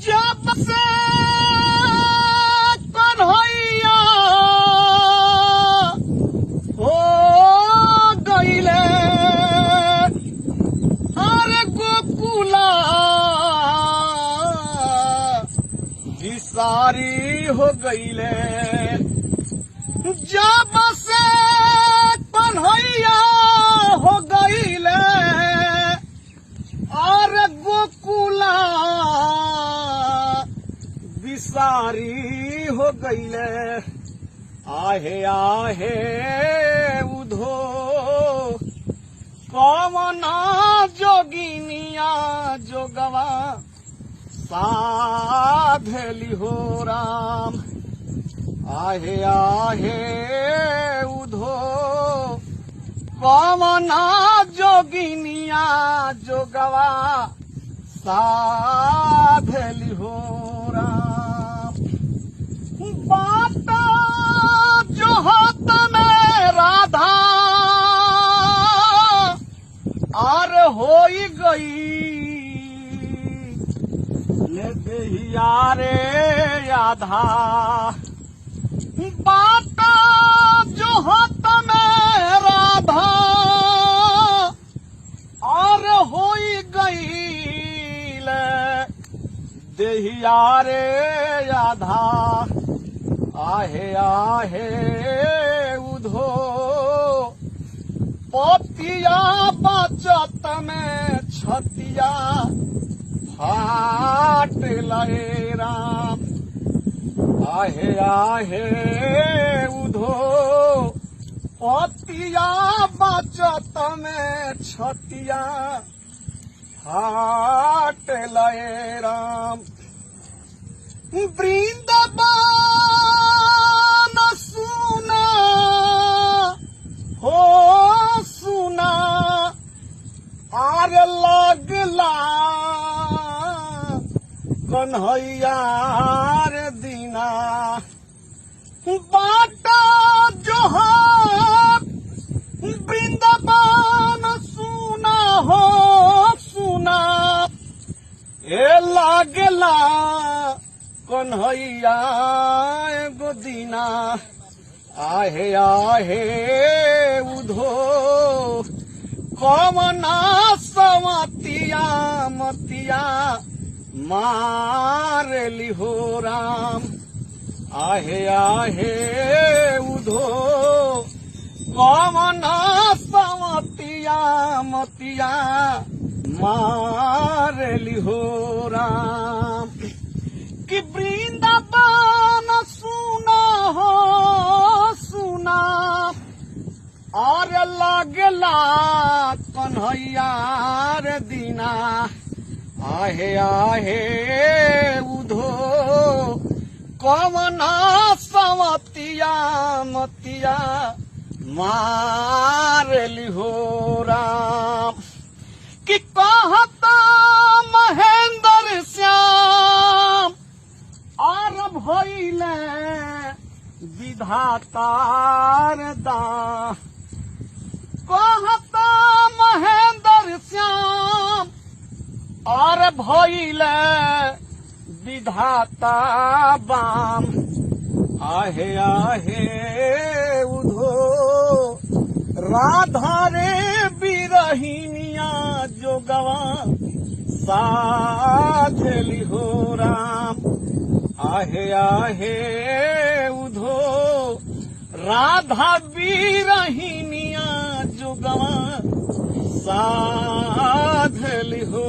जब से कन्हैया हो गईले अरे गोकुला बिसारी हो गईले। जब से कन्हैया हो गईले अरे गोकुला बिसारी हो गईले। आहे आहे उधो कवना जोगिनिया जोगवा साधली हो राम। आहे आहे उधो कवना जोगिनिया जोगवा साधली हो राम। बात जो हाथ में राधा आर होई गई ले देहिया रे आधा। बात जो हाथ में राधा और होई गई ले देहिया रे आधा। आहे आहे उधो पतिया बचत में छतिया फाट लए राम। आहे आहे उधो पतिया बचत में छतिया फाट लए राम। वृंदावन सुना हो सुना आर लगला कन्हैया रे दीना। बाटा जो वृंदावन सुना हो सुना ए लागला कन्हैया एगो दीना। आहे आहे उधो कवना सवतिया मतिया मारली हो राम। आहे आहे उधो कवना सवतिया मतिया मारली हो राम। कि वृंदावन सुना हो सुना और लगला कन्हैया रे दीना। आहे आहे उधो कवना सवतिया मतिया मारली हो राम। कि कहता महेंद्र श्याम और भइले विधातार दा। कहता महेंद्र श्याम और भइले विधाता बाम। आहे आहे उधो राधा रे बिरहिनिया जोगवा साधली हो राम। आहे आहे उधो राधा बिरहिनिया जोगवा साधली हो